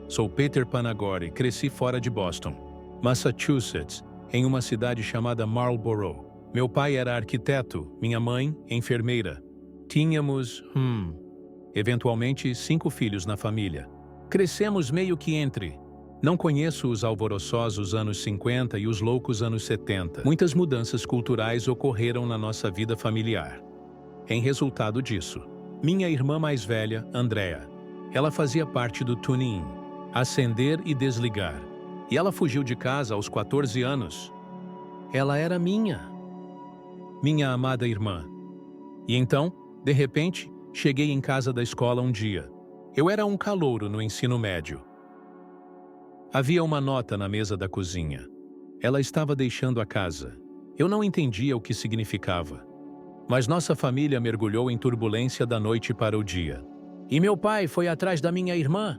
Sou Peter Panagori, cresci fora de Boston, Massachusetts, em uma cidade chamada Marlborough. Meu pai era arquiteto, minha mãe, enfermeira. Tínhamos, eventualmente 5 filhos na família. Crescemos meio que entre. Não conheço os alvoroçosos anos 50 e os loucos anos 70. Muitas mudanças culturais ocorreram na nossa vida familiar. Em resultado disso, minha irmã mais velha, Andrea, ela fazia parte do tune-in, acender e desligar. E ela fugiu de casa aos 14 anos. Ela era minha amada irmã. E então, de repente, cheguei em casa da escola um dia. Eu era um calouro no ensino médio. Havia uma nota na mesa da cozinha. Ela estava deixando a casa. Eu não entendia o que significava. Mas nossa família mergulhou em turbulência da noite para o dia. E meu pai foi atrás da minha irmã.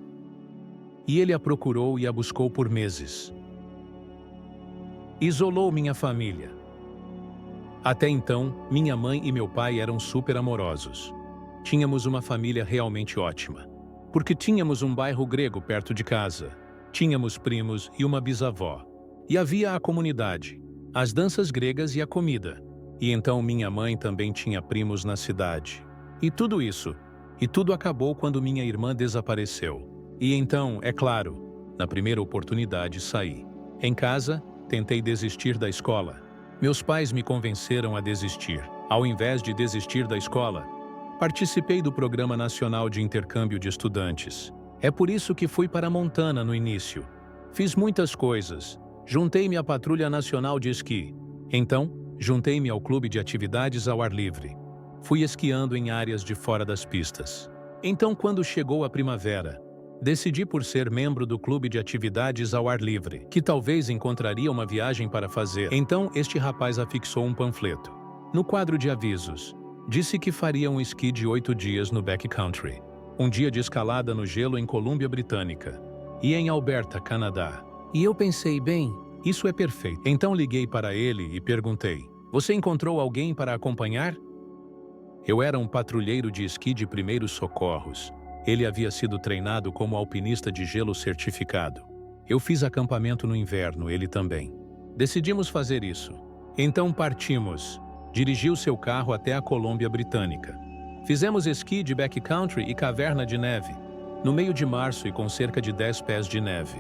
E ele a procurou e a buscou por meses. Isolou minha família. Até então, minha mãe e meu pai eram super amorosos. Tínhamos uma família realmente ótima. Porque tínhamos um bairro grego perto de casa. Tínhamos primos e uma bisavó. E havia a comunidade, as danças gregas e a comida. E então minha mãe também tinha primos na cidade. E tudo isso. E tudo acabou quando minha irmã desapareceu. E então, é claro, na primeira oportunidade saí. Em casa, tentei desistir da escola. Meus pais me convenceram a desistir. Ao invés de desistir da escola, participei do Programa Nacional de Intercâmbio de Estudantes. É por isso que fui para Montana no início. Fiz muitas coisas. Juntei-me à Patrulha Nacional de Esqui. Então, juntei-me ao Clube de Atividades ao Ar Livre. Fui esquiando em áreas de fora das pistas. Então, quando chegou a primavera, decidi por ser membro do Clube de Atividades ao Ar Livre, que talvez encontraria uma viagem para fazer. Então, este rapaz afixou um panfleto. No quadro de avisos, disse que faria um esqui de 8 dias no backcountry. Um dia de escalada no gelo em Colômbia Britânica e em Alberta, Canadá. E eu pensei, bem, isso é perfeito. Então liguei para ele e perguntei, você encontrou alguém para acompanhar? Eu era um patrulheiro de esqui de primeiros socorros. Ele havia sido treinado como alpinista de gelo certificado. Eu fiz acampamento no inverno, ele também. Decidimos fazer isso. Então partimos. Dirigiu seu carro até a Colômbia Britânica. Fizemos esqui de backcountry e caverna de neve, no meio de março e com cerca de 10 pés de neve.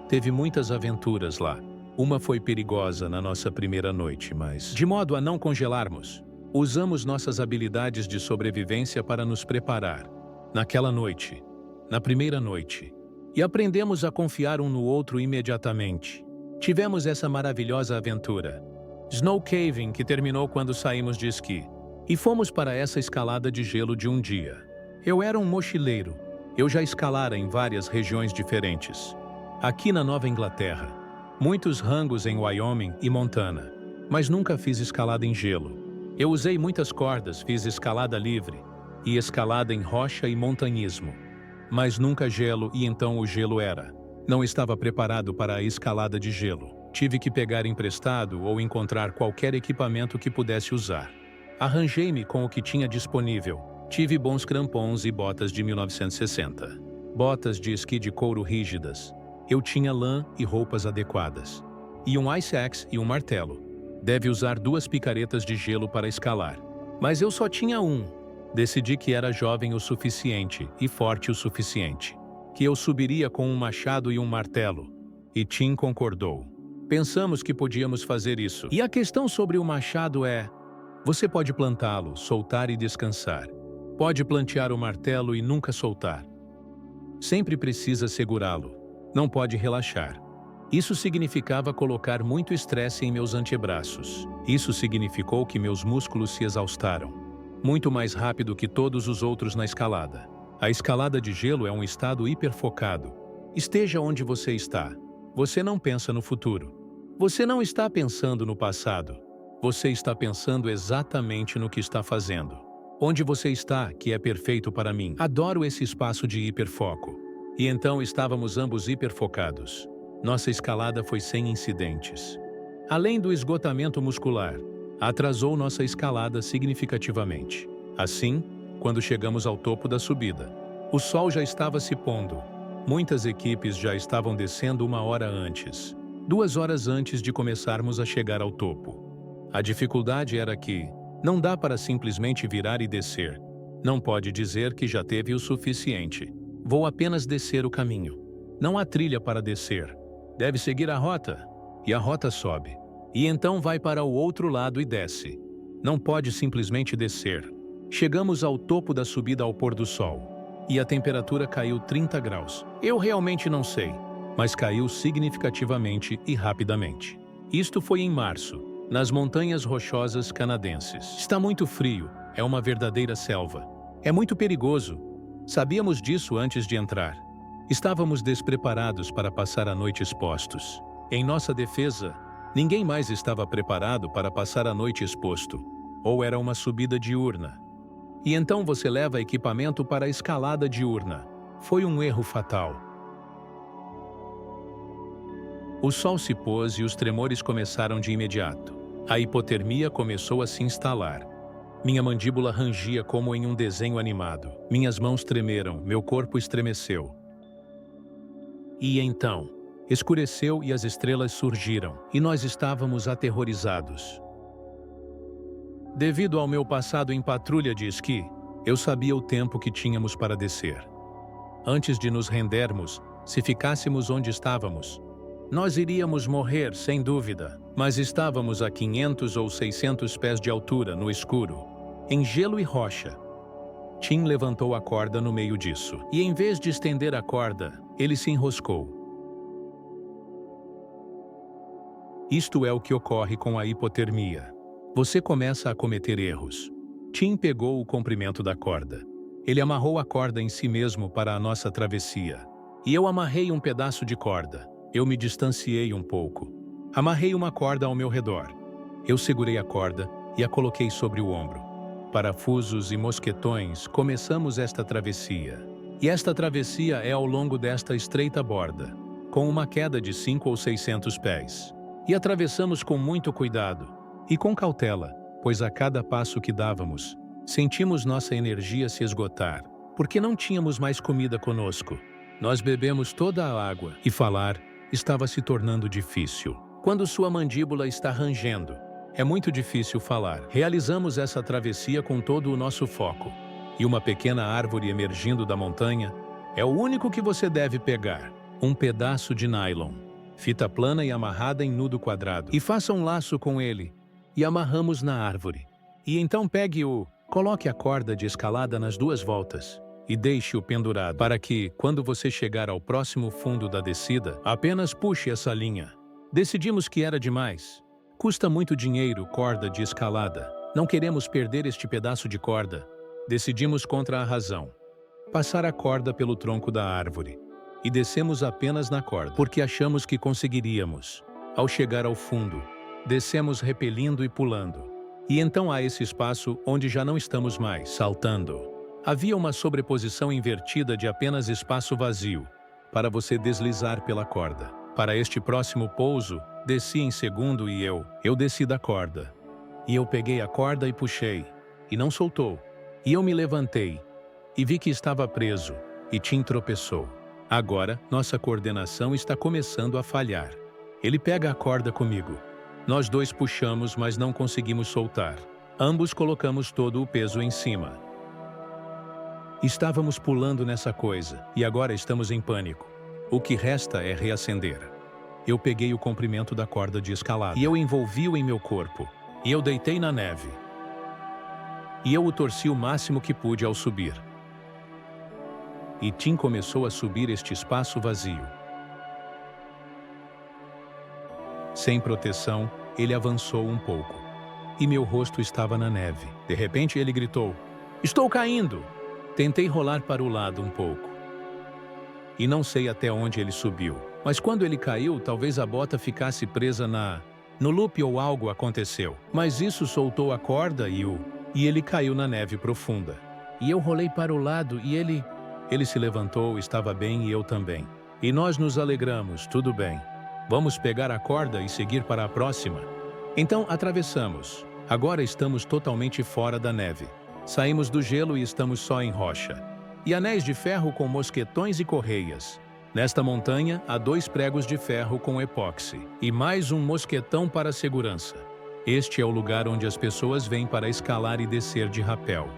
Teve muitas aventuras lá. Uma foi perigosa na nossa primeira noite, mas, de modo a não congelarmos, usamos nossas habilidades de sobrevivência para nos preparar. Naquela noite, na primeira noite, e aprendemos a confiar um no outro imediatamente. Tivemos essa maravilhosa aventura. Snow caving, que terminou quando saímos de esqui. E fomos para essa escalada de gelo de um dia. Eu era um mochileiro. Eu já escalara em várias regiões diferentes. Aqui na Nova Inglaterra. Muitos rangos em Wyoming e Montana. Mas nunca fiz escalada em gelo. Eu usei muitas cordas, fiz escalada livre. E escalada em rocha e montanhismo. Mas nunca gelo e então o gelo era. Não estava preparado para a escalada de gelo. Tive que pegar emprestado ou encontrar qualquer equipamento que pudesse usar. Arranjei-me com o que tinha disponível. Tive bons crampons e botas de 1960. Botas de esqui de couro rígidas. Eu tinha lã e roupas adequadas. E um ice axe e um martelo. Deve usar 2 picaretas de gelo para escalar. Mas eu só tinha um. Decidi que era jovem o suficiente e forte o suficiente. Que eu subiria com um machado e um martelo. E Tim concordou. Pensamos que podíamos fazer isso. E a questão sobre o machado é... Você pode plantá-lo, soltar e descansar. Pode plantear o martelo e nunca soltar. Sempre precisa segurá-lo. Não pode relaxar. Isso significava colocar muito estresse em meus antebraços. Isso significou que meus músculos se exaustaram. Muito mais rápido que todos os outros na escalada. A escalada de gelo é um estado hiperfocado. Esteja onde você está. Você não pensa no futuro. Você não está pensando no passado. Você está pensando exatamente no que está fazendo. Onde você está, que é perfeito para mim. Adoro esse espaço de hiperfoco. E então estávamos ambos hiperfocados. Nossa escalada foi sem incidentes. Além do esgotamento muscular, atrasou nossa escalada significativamente. Assim, quando chegamos ao topo da subida, o sol já estava se pondo. Muitas equipes já estavam descendo 1 hora antes, 2 horas antes de começarmos a chegar ao topo. A dificuldade era que não dá para simplesmente virar e descer. Não pode dizer que já teve o suficiente. Vou apenas descer o caminho. Não há trilha para descer. Deve seguir a rota. E a rota sobe. E então vai para o outro lado e desce. Não pode simplesmente descer. Chegamos ao topo da subida ao pôr do sol. E a temperatura caiu 30 graus. Eu realmente não sei, mas caiu significativamente e rapidamente. Isto foi em março, nas montanhas rochosas canadenses. Está muito frio, é uma verdadeira selva. É muito perigoso. Sabíamos disso antes de entrar. Estávamos despreparados para passar a noite expostos. Em nossa defesa, ninguém mais estava preparado para passar a noite exposto. Ou era uma subida diurna. E então você leva equipamento para a escalada diurna. Foi um erro fatal. O sol se pôs e os tremores começaram de imediato. A hipotermia começou a se instalar. Minha mandíbula rangia como em um desenho animado. Minhas mãos tremeram, meu corpo estremeceu. E então, escureceu e as estrelas surgiram, e nós estávamos aterrorizados. Devido ao meu passado em patrulha de esqui, eu sabia o tempo que tínhamos para descer. Antes de nos rendermos, se ficássemos onde estávamos, nós iríamos morrer, sem dúvida, mas estávamos a 500 ou 600 pés de altura, no escuro, em gelo e rocha. Tim levantou a corda no meio disso, e em vez de estender a corda, ele se enroscou. Isto é o que ocorre com a hipotermia. Você começa a cometer erros. Tim pegou o comprimento da corda. Ele amarrou a corda em si mesmo para a nossa travessia. E eu amarrei um pedaço de corda. Eu me distanciei um pouco. Amarrei uma corda ao meu redor. Eu segurei a corda e a coloquei sobre o ombro. Parafusos e mosquetões, começamos esta travessia. E esta travessia é ao longo desta estreita borda, com uma queda de 5 ou 600 pés. E atravessamos com muito cuidado. E com cautela, pois a cada passo que dávamos, sentimos nossa energia se esgotar, porque não tínhamos mais comida conosco. Nós bebemos toda a água e falar estava se tornando difícil. Quando sua mandíbula está rangendo, é muito difícil falar. Realizamos essa travessia com todo o nosso foco. E uma pequena árvore emergindo da montanha é o único que você deve pegar. Um pedaço de nylon, fita plana e amarrada em nudo quadrado. E faça um laço com ele. E amarramos na árvore. E então coloque a corda de escalada nas 2 voltas e deixe-o pendurado para que, quando você chegar ao próximo fundo da descida, apenas puxe essa linha. Decidimos que era demais. Custa muito dinheiro corda de escalada. Não queremos perder este pedaço de corda. Decidimos contra a razão. Passar a corda pelo tronco da árvore. E descemos apenas na corda, porque achamos que conseguiríamos. Ao chegar ao fundo, descemos repelindo e pulando. E então há esse espaço onde já não estamos mais saltando. Havia uma sobreposição invertida de apenas espaço vazio, para você deslizar pela corda. Para este próximo pouso, desci em segundo e eu desci da corda. E eu peguei a corda e puxei, e não soltou. E eu me levantei, e vi que estava preso, e Tim tropeçou. Agora, nossa coordenação está começando a falhar. Ele pega a corda comigo. Nós 2 puxamos, mas não conseguimos soltar. Ambos colocamos todo o peso em cima. Estávamos pulando nessa coisa, e agora estamos em pânico. O que resta é reacender. Eu peguei o comprimento da corda de escalada, e eu envolvi-o em meu corpo, e eu deitei na neve. E eu o torci o máximo que pude ao subir. E Tim começou a subir este espaço vazio. Sem proteção, ele avançou um pouco. E meu rosto estava na neve. De repente ele gritou: "Estou caindo!" Tentei rolar para o lado um pouco. E não sei até onde ele subiu. Mas quando ele caiu, talvez a bota ficasse presa no loop ou algo aconteceu. Mas isso soltou a corda e ele caiu na neve profunda. E eu rolei para o lado e ele se levantou, estava bem e eu também. E nós nos alegramos, tudo bem. Vamos pegar a corda e seguir para a próxima. Então atravessamos. Agora estamos totalmente fora da neve. Saímos do gelo e estamos só em rocha. E anéis de ferro com mosquetões e correias. Nesta montanha, há 2 pregos de ferro com epóxi e mais um mosquetão para segurança. Este é o lugar onde as pessoas vêm para escalar e descer de rapel.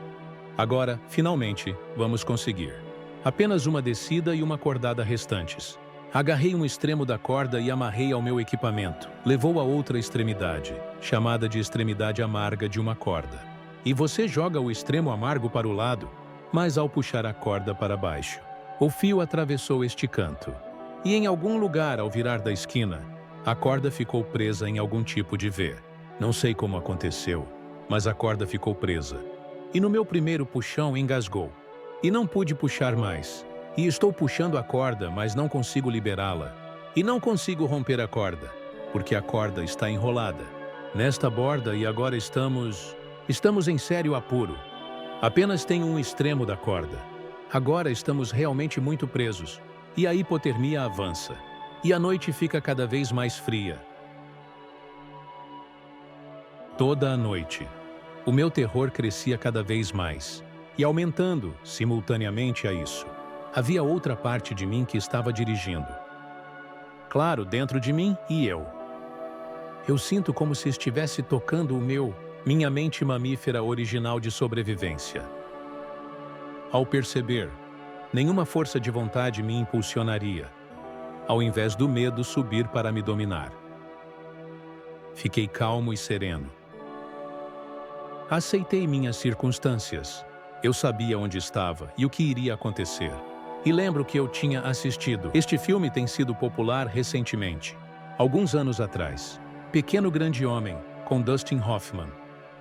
Agora, finalmente, vamos conseguir. Apenas uma descida e uma cordada restantes. Agarrei um extremo da corda e amarrei ao meu equipamento. Levou a outra extremidade, chamada de extremidade amarga de uma corda. E você joga o extremo amargo para o lado, mas ao puxar a corda para baixo, o fio atravessou este canto. E em algum lugar, ao virar da esquina, a corda ficou presa em algum tipo de V. Não sei como aconteceu, mas a corda ficou presa. E no meu primeiro puxão engasgou. E não pude puxar mais. E estou puxando a corda, mas não consigo liberá-la. E não consigo romper a corda, porque a corda está enrolada nesta borda e agora estamos em sério apuro. Apenas tenho um extremo da corda. Agora estamos realmente muito presos. E a hipotermia avança. E a noite fica cada vez mais fria. Toda a noite, o meu terror crescia cada vez mais, e aumentando, simultaneamente a isso, havia outra parte de mim que estava dirigindo. Claro, dentro de mim e eu. Eu sinto como se estivesse tocando minha mente mamífera original de sobrevivência. Ao perceber, nenhuma força de vontade me impulsionaria, ao invés do medo subir para me dominar. Fiquei calmo e sereno. Aceitei minhas circunstâncias. Eu sabia onde estava e o que iria acontecer. E lembro que eu tinha assistido. Este filme tem sido popular recentemente, alguns anos atrás. Pequeno Grande Homem, com Dustin Hoffman.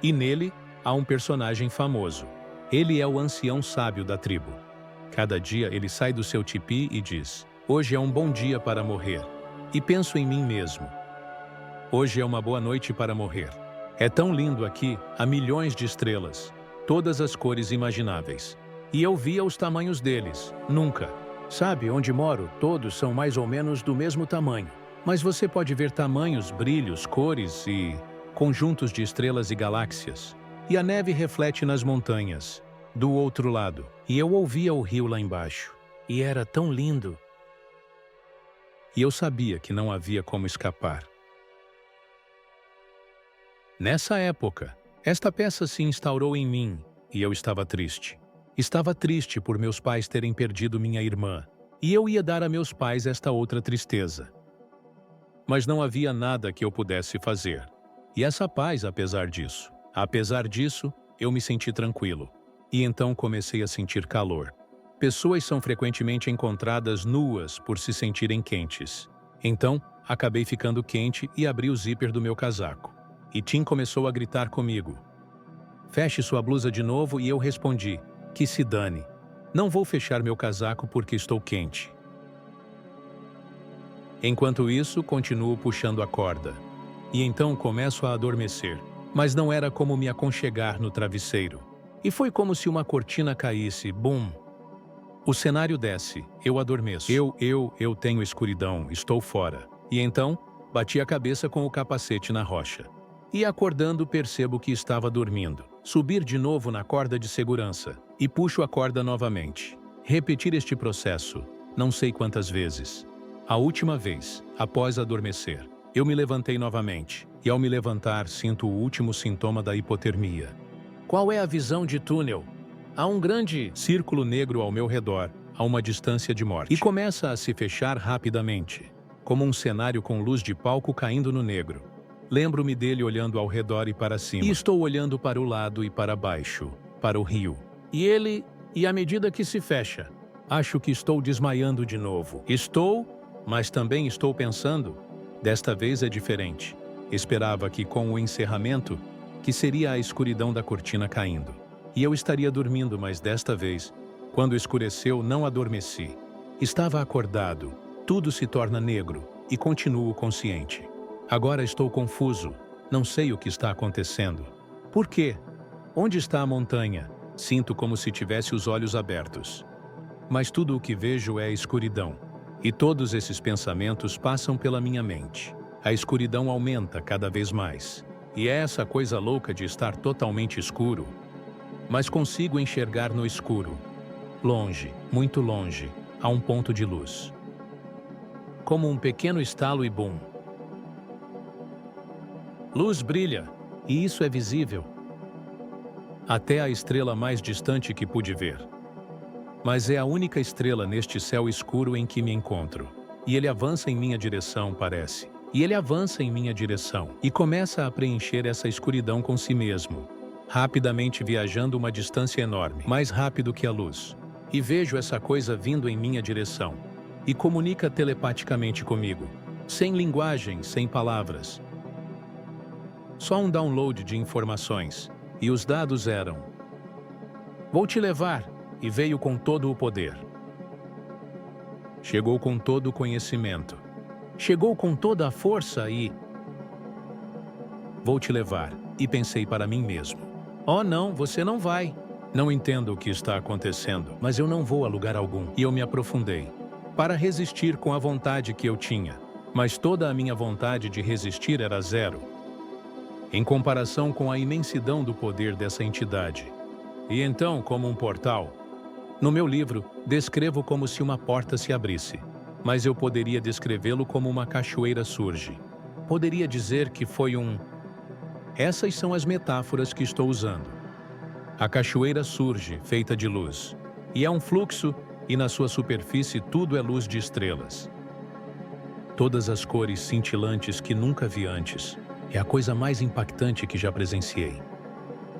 E nele, há um personagem famoso. Ele é o ancião sábio da tribo. Cada dia ele sai do seu tipi e diz: "Hoje é um bom dia para morrer." E penso em mim mesmo. Hoje é uma boa noite para morrer. É tão lindo aqui, há milhões de estrelas, todas as cores imagináveis. E eu via os tamanhos deles, nunca. Sabe, onde moro, todos são mais ou menos do mesmo tamanho. Mas você pode ver tamanhos, brilhos, cores e conjuntos de estrelas e galáxias. E a neve reflete nas montanhas, do outro lado. E eu ouvia o rio lá embaixo. E era tão lindo. E eu sabia que não havia como escapar. Nessa época, esta peça se instaurou em mim e eu estava triste. Estava triste por meus pais terem perdido minha irmã, e eu ia dar a meus pais esta outra tristeza. Mas não havia nada que eu pudesse fazer. E essa paz, apesar disso, eu me senti tranquilo. E então comecei a sentir calor. Pessoas são frequentemente encontradas nuas por se sentirem quentes. Então, acabei ficando quente e abri o zíper do meu casaco. E Tim começou a gritar comigo: "Feche sua blusa de novo", e eu respondi: "Que se dane. Não vou fechar meu casaco porque estou quente." Enquanto isso, continuo puxando a corda. E então começo a adormecer. Mas não era como me aconchegar no travesseiro. E foi como se uma cortina caísse, bum! O cenário desce, eu adormeço. Eu tenho escuridão, estou fora. E então, bati a cabeça com o capacete na rocha. E acordando, percebo que estava dormindo. Subir de novo na corda de segurança. E puxo a corda novamente. Repetir este processo, não sei quantas vezes. A última vez, após adormecer, eu me levantei novamente. E ao me levantar, sinto o último sintoma da hipotermia. Qual é a visão de túnel? Há um grande círculo negro ao meu redor, a uma distância de morte. E começa a se fechar rapidamente, como um cenário com luz de palco caindo no negro. Lembro-me dele olhando ao redor e para cima. E estou olhando para o lado e para baixo, para o rio. E à medida que se fecha, acho que estou desmaiando de novo. Mas também estou pensando, desta vez é diferente. Esperava que com o encerramento, que seria a escuridão da cortina caindo. E eu estaria dormindo, mas desta vez, quando escureceu, não adormeci. Estava acordado, tudo se torna negro e continuo consciente. Agora estou confuso, não sei o que está acontecendo. Por quê? Onde está a montanha? Sinto como se tivesse os olhos abertos. Mas tudo o que vejo é escuridão. E todos esses pensamentos passam pela minha mente. A escuridão aumenta cada vez mais. E é essa coisa louca de estar totalmente escuro. Mas consigo enxergar no escuro. Longe, muito longe, há um ponto de luz. como um pequeno estalo e bum. Luz brilha, e isso é visível. Até a estrela mais distante que pude ver. Mas é a única estrela neste céu escuro em que me encontro. E ele avança em minha direção, parece. E ele avança em minha direção e começa a preencher essa escuridão com si mesmo, rapidamente viajando uma distância enorme, mais rápido que a luz. E vejo essa coisa vindo em minha direção e comunica telepaticamente comigo, sem linguagem, sem palavras. Só um download de informações, e os dados eram: vou te levar, e veio com todo o poder. Chegou com todo o conhecimento. Chegou com toda a força e... vou te levar, e pensei para mim mesmo: oh não, você não vai. Não entendo o que está acontecendo, mas eu não vou a lugar algum. E eu me aprofundei, para resistir com a vontade que eu tinha. Mas toda a minha vontade de resistir era zero, em comparação com a imensidão do poder dessa entidade. E então, como um portal, no meu livro, descrevo como se uma porta se abrisse, mas eu poderia descrevê-lo como uma cachoeira surge. Poderia dizer que foi um... Essas são as metáforas que estou usando. A cachoeira surge, feita de luz, e é um fluxo, e na sua superfície tudo é luz de estrelas. Todas as cores cintilantes que nunca vi antes. É a coisa mais impactante que já presenciei.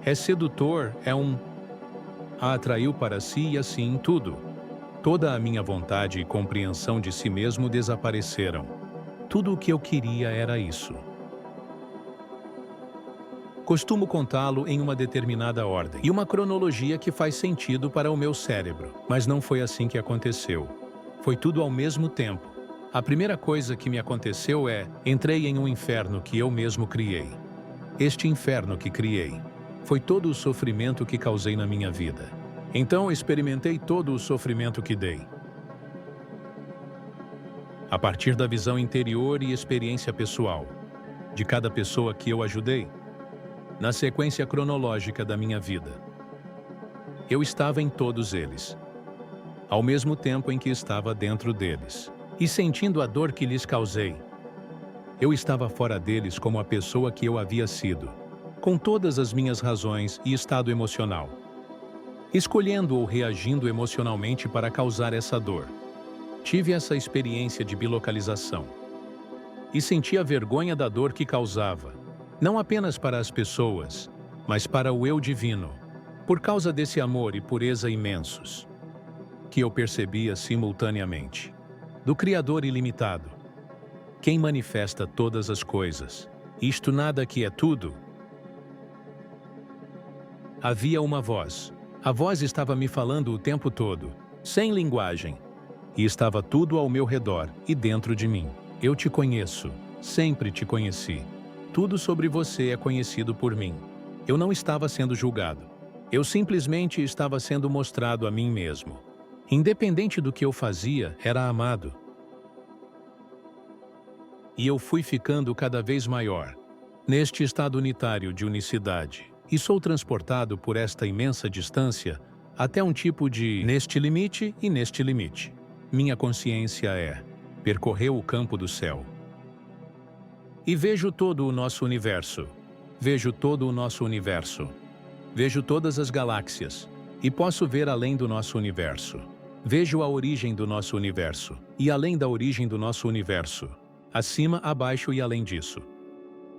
É sedutor, a atraiu para si e assim tudo. Toda a minha vontade e compreensão de si mesmo desapareceram. Tudo o que eu queria era isso. Costumo contá-lo em uma determinada ordem e uma cronologia que faz sentido para o meu cérebro, mas não foi assim que aconteceu. Foi tudo ao mesmo tempo. A primeira coisa que me aconteceu entrei em um inferno que eu mesmo criei. Este inferno que criei foi todo o sofrimento que causei na minha vida. Então experimentei todo o sofrimento que dei. A partir da visão interior e experiência pessoal de cada pessoa que eu ajudei, na sequência cronológica da minha vida. Eu estava em todos eles, ao mesmo tempo em que estava dentro deles, e sentindo a dor que lhes causei. Eu estava fora deles como a pessoa que eu havia sido, com todas as minhas razões e estado emocional, escolhendo ou reagindo emocionalmente para causar essa dor. Tive essa experiência de bilocalização e senti a vergonha da dor que causava, não apenas para as pessoas, mas para o eu divino, por causa desse amor e pureza imensos, que eu percebia simultaneamente, do Criador ilimitado, quem manifesta todas as coisas, isto nada que é tudo. Havia uma voz. A voz estava me falando o tempo todo, sem linguagem, e estava tudo ao meu redor e dentro de mim. Eu te conheço, sempre te conheci. Tudo sobre você é conhecido por mim. Eu não estava sendo julgado. Eu simplesmente estava sendo mostrado a mim mesmo. Independente do que eu fazia, era amado. E eu fui ficando cada vez maior, neste estado unitário de unicidade, e sou transportado por esta imensa distância até um tipo de neste limite e neste limite. Minha consciência percorreu o campo do céu. E vejo todo o nosso universo. Vejo todo o nosso universo. Vejo todas as galáxias. E posso ver além do nosso universo. Vejo a origem do nosso universo. E além da origem do nosso universo. Acima, abaixo e além disso.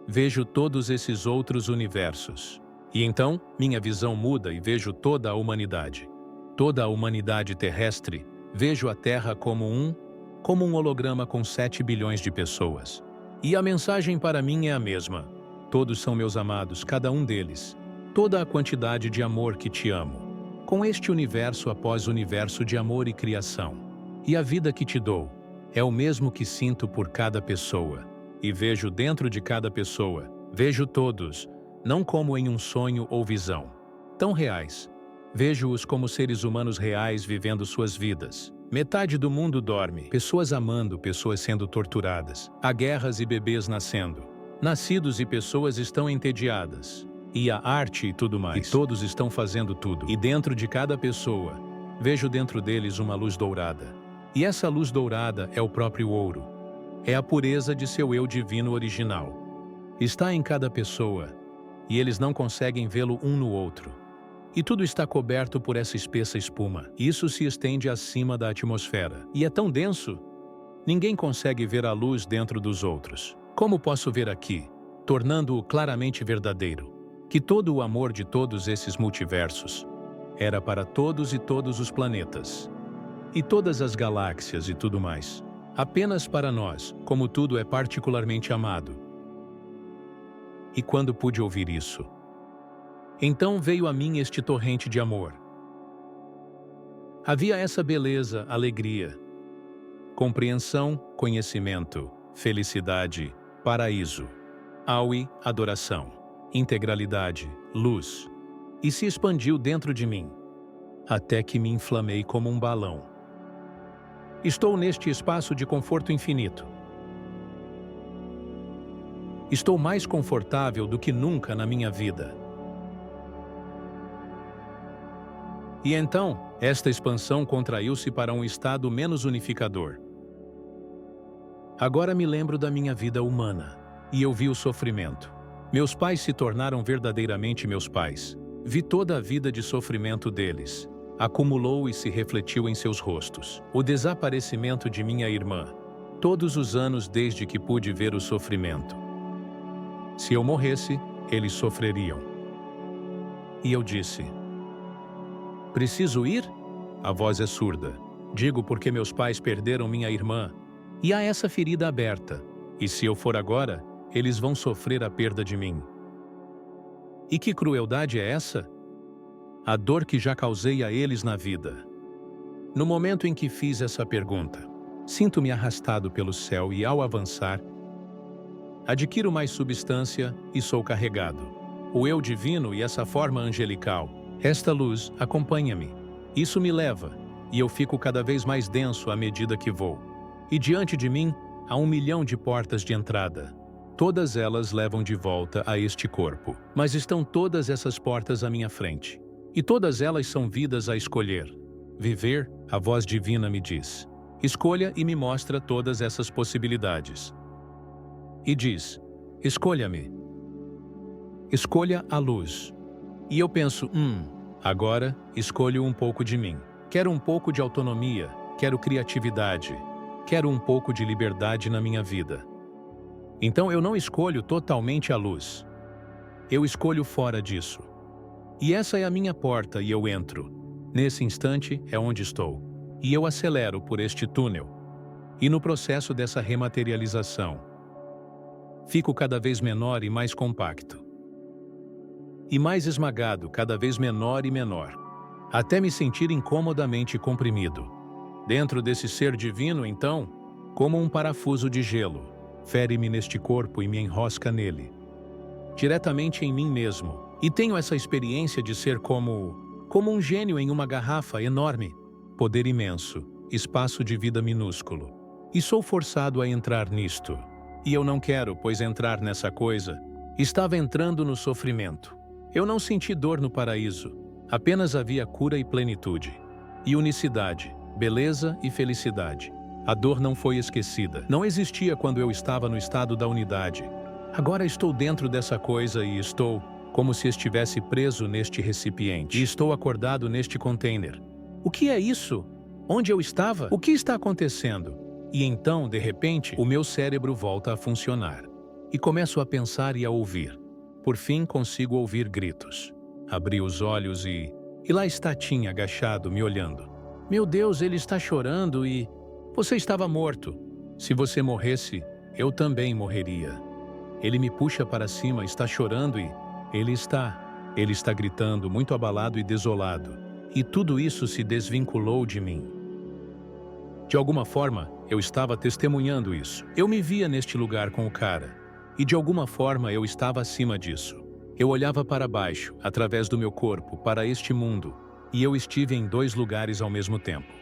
Vejo todos esses outros universos. E então, minha visão muda e vejo toda a humanidade. Toda a humanidade terrestre. Vejo a Terra como um holograma com 7 bilhões de pessoas. E a mensagem para mim é a mesma. Todos são meus amados, cada um deles. Toda a quantidade de amor que te amo. Com este universo após universo de amor e criação. E a vida que te dou é o mesmo que sinto por cada pessoa. E vejo dentro de cada pessoa. Vejo todos, não como em um sonho ou visão. Tão reais. Vejo-os como seres humanos reais vivendo suas vidas. Metade do mundo dorme, pessoas amando, pessoas sendo torturadas. Há guerras e bebês nascendo. Nascidos e pessoas estão entediadas. E a arte e tudo mais. E todos estão fazendo tudo. E dentro de cada pessoa, vejo dentro deles uma luz dourada. E essa luz dourada é o próprio ouro. É a pureza de seu eu divino original. Está em cada pessoa, e eles não conseguem vê-lo um no outro. E tudo está coberto por essa espessa espuma. Isso se estende acima da atmosfera. E é tão denso, ninguém consegue ver a luz dentro dos outros. Como posso ver aqui, tornando-o claramente verdadeiro, que todo o amor de todos esses multiversos era para todos e todos os planetas, e todas as galáxias e tudo mais, apenas para nós, como tudo é particularmente amado. E quando pude ouvir isso, então veio a mim este torrente de amor. Havia essa beleza, alegria, compreensão, conhecimento, felicidade, paraíso, aui, adoração, integralidade, luz, e se expandiu dentro de mim, até que me inflamei como um balão. Estou neste espaço de conforto infinito. Estou mais confortável do que nunca na minha vida. E então, esta expansão contraiu-se para um estado menos unificador. Agora me lembro da minha vida humana, e eu vi o sofrimento. Meus pais se tornaram verdadeiramente meus pais. Vi toda a vida de sofrimento deles. Acumulou e se refletiu em seus rostos. O desaparecimento de minha irmã. Todos os anos desde que pude ver o sofrimento. Se eu morresse, eles sofreriam. E eu disse: preciso ir? A voz é surda. Digo porque meus pais perderam minha irmã. E há essa ferida aberta. E se eu for agora, eles vão sofrer a perda de mim. E que crueldade é essa? A dor que já causei a eles na vida. No momento em que fiz essa pergunta, sinto-me arrastado pelo céu e, ao avançar, adquiro mais substância e sou carregado. O eu divino e essa forma angelical, esta luz, acompanha-me. Isso me leva, e eu fico cada vez mais denso à medida que vou. E diante de mim, há 1 milhão de portas de entrada. Todas elas levam de volta a este corpo. Mas estão todas essas portas à minha frente. E todas elas são vidas a escolher. Viver, a voz divina me diz. Escolha e me mostra todas essas possibilidades. E diz: escolha-me. Escolha a luz. E eu penso, agora escolho um pouco de mim. Quero um pouco de autonomia, quero criatividade, quero um pouco de liberdade na minha vida. Então eu não escolho totalmente a luz. Eu escolho fora disso. E essa é a minha porta e eu entro. Nesse instante é onde estou. E eu acelero por este túnel. E no processo dessa rematerialização, fico cada vez menor e mais compacto. E mais esmagado, cada vez menor e menor. Até me sentir incomodamente comprimido. Dentro desse ser divino, então, como um parafuso de gelo, fere-me neste corpo e me enrosca nele. Diretamente em mim mesmo. E tenho essa experiência de ser como um gênio em uma garrafa enorme. Poder imenso, espaço de vida minúsculo. E sou forçado a entrar nisto. E eu não quero, pois entrar nessa coisa. Estava entrando no sofrimento. Eu não senti dor no paraíso. Apenas havia cura e plenitude. E unicidade, beleza e felicidade. A dor não foi esquecida. Não existia quando eu estava no estado da unidade. Agora estou dentro dessa coisa e estou como se estivesse preso neste recipiente. E estou acordado neste container. O que é isso? Onde eu estava? O que está acontecendo? E então, de repente, o meu cérebro volta a funcionar. E começo a pensar e a ouvir. Por fim, consigo ouvir gritos. Abri os olhos e lá está Tim agachado, me olhando. Meu Deus, ele está chorando e... Você estava morto. Se você morresse, eu também morreria. Ele me puxa para cima, está chorando e... Ele está gritando, muito abalado e desolado. E tudo isso se desvinculou de mim. De alguma forma, eu estava testemunhando isso. Eu me via neste lugar com o cara. E de alguma forma eu estava acima disso. Eu olhava para baixo, através do meu corpo, para este mundo. E eu estive em 2 lugares ao mesmo tempo.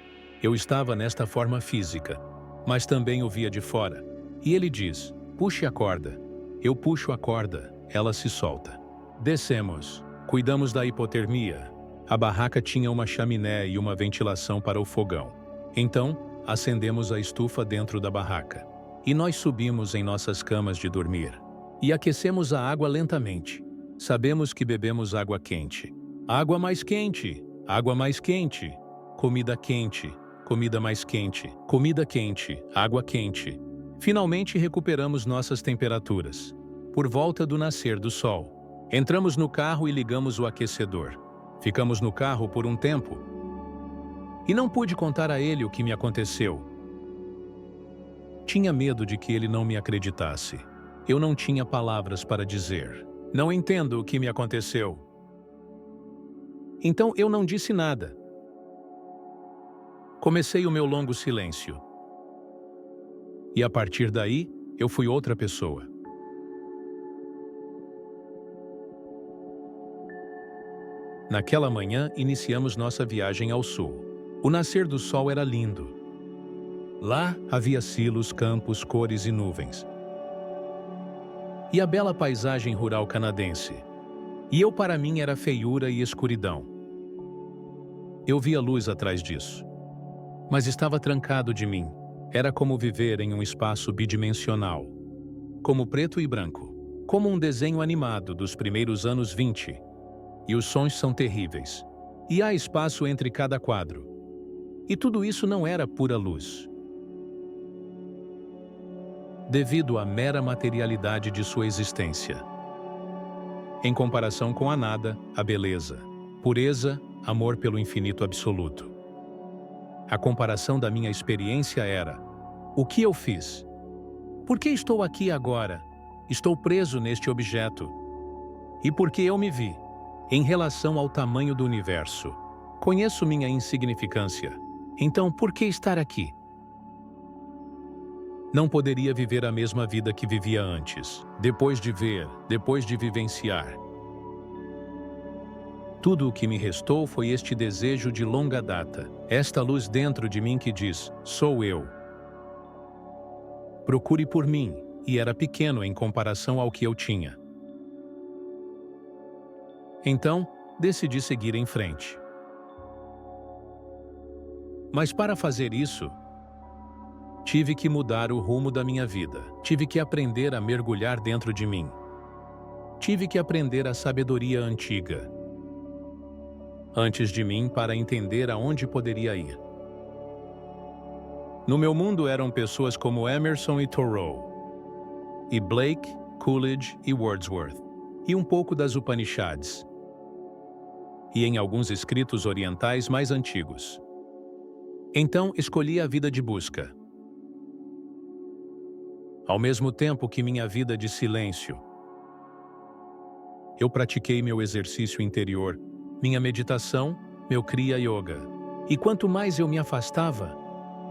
Eu estava nesta forma física, mas também o via de fora. E ele diz, puxe a corda. Eu puxo a corda, ela se solta. Descemos, cuidamos da hipotermia. A barraca tinha uma chaminé e uma ventilação para o fogão. Então, acendemos a estufa dentro da barraca. E nós subimos em nossas camas de dormir. E aquecemos a água lentamente. Sabemos que bebemos água quente. Água mais quente, água mais quente. Comida quente, comida mais quente, comida quente, água quente. Finalmente recuperamos nossas temperaturas. Por volta do nascer do sol, entramos no carro e ligamos o aquecedor. Ficamos no carro por um tempo. E não pude contar a ele o que me aconteceu. Tinha medo de que ele não me acreditasse. Eu não tinha palavras para dizer. Não entendo o que me aconteceu. Então eu não disse nada. Comecei o meu longo silêncio. E a partir daí, eu fui outra pessoa. Naquela manhã, iniciamos nossa viagem ao sul. O nascer do sol era lindo. Lá havia silos, campos, cores e nuvens. E a bela paisagem rural canadense. E eu, para mim, era feiura e escuridão. Eu via luz atrás disso. Mas estava trancado de mim. Era como viver em um espaço bidimensional. Como preto e branco. Como um desenho animado dos primeiros anos 20. E os sons são terríveis. E há espaço entre cada quadro. E tudo isso não era pura luz. Devido à mera materialidade de sua existência. Em comparação com a nada, a beleza, pureza, amor pelo infinito absoluto. A comparação da minha experiência era: o que eu fiz? Por que estou aqui agora? Estou preso neste objeto. E por que eu me vi? Em relação ao tamanho do universo. Conheço minha insignificância. Então, por que estar aqui? Não poderia viver a mesma vida que vivia antes, depois de ver, depois de vivenciar. Tudo o que me restou foi este desejo de longa data, esta luz dentro de mim que diz: sou eu. Procure por mim, e era pequeno em comparação ao que eu tinha. Então, decidi seguir em frente. Mas para fazer isso, tive que mudar o rumo da minha vida. Tive que aprender a mergulhar dentro de mim. Tive que aprender a sabedoria antiga. Antes de mim, para entender aonde poderia ir. No meu mundo eram pessoas como Emerson e Thoreau, e Blake, Coolidge e Wordsworth, e um pouco das Upanishads, e em alguns escritos orientais mais antigos. Então, escolhi a vida de busca. Ao mesmo tempo que minha vida de silêncio, eu pratiquei meu exercício interior, minha meditação, meu Kriya Yoga. E quanto mais eu me afastava,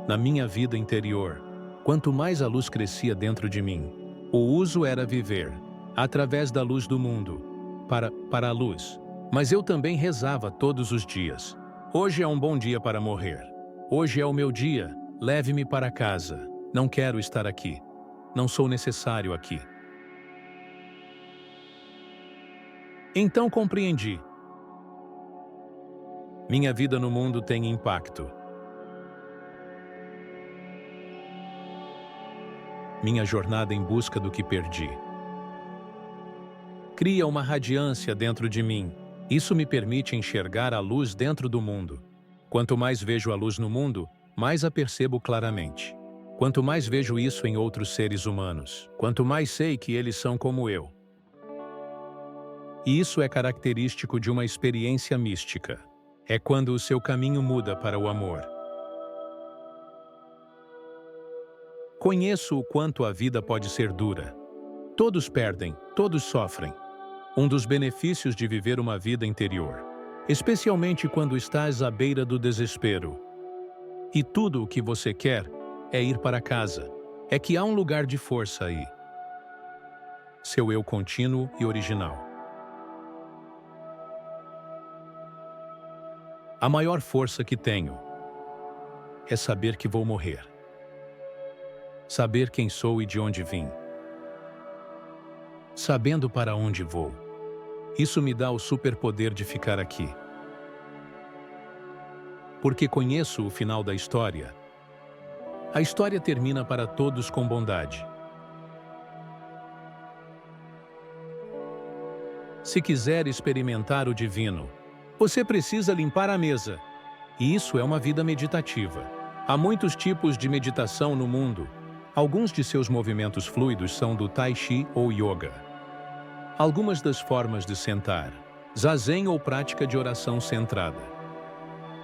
na minha vida interior, quanto mais a luz crescia dentro de mim. O uso era viver, através da luz do mundo, para a luz. Mas eu também rezava todos os dias. Hoje é um bom dia para morrer. Hoje é o meu dia, leve-me para casa. Não quero estar aqui. Não sou necessário aqui. Então compreendi. Minha vida no mundo tem impacto. Minha jornada em busca do que perdi cria uma radiância dentro de mim. Isso me permite enxergar a luz dentro do mundo. Quanto mais vejo a luz no mundo, mais a percebo claramente. Quanto mais vejo isso em outros seres humanos, quanto mais sei que eles são como eu. E isso é característico de uma experiência mística. É quando o seu caminho muda para o amor. Conheço o quanto a vida pode ser dura. Todos perdem, todos sofrem. Um dos benefícios de viver uma vida interior, especialmente quando estás à beira do desespero. E tudo o que você quer é ir para casa. É que há um lugar de força aí. Seu eu contínuo e original. A maior força que tenho é saber que vou morrer. Saber quem sou e de onde vim. Sabendo para onde vou. Isso me dá o superpoder de ficar aqui. Porque conheço o final da história. A história termina para todos com bondade. Se quiser experimentar o divino, você precisa limpar a mesa. E isso é uma vida meditativa. Há muitos tipos de meditação no mundo. Alguns de seus movimentos fluidos são do Tai Chi ou Yoga. Algumas das formas de sentar, Zazen ou prática de oração centrada.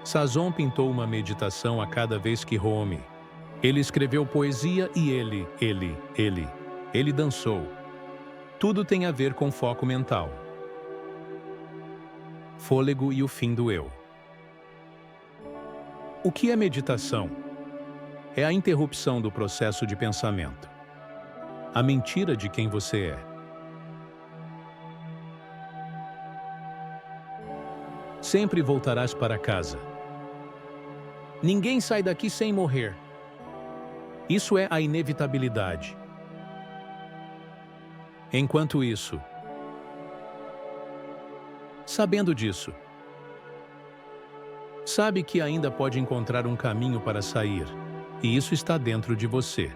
Sazon pintou uma meditação a cada vez que Rome. Ele escreveu poesia e ele dançou. Tudo tem a ver com foco mental. Fôlego e o fim do eu. O que é meditação? É a interrupção do processo de pensamento. A mentira de quem você é. Sempre voltarás para casa. Ninguém sai daqui sem morrer. Isso é a inevitabilidade. Enquanto isso, sabendo disso, sabe que ainda pode encontrar um caminho para sair, e isso está dentro de você.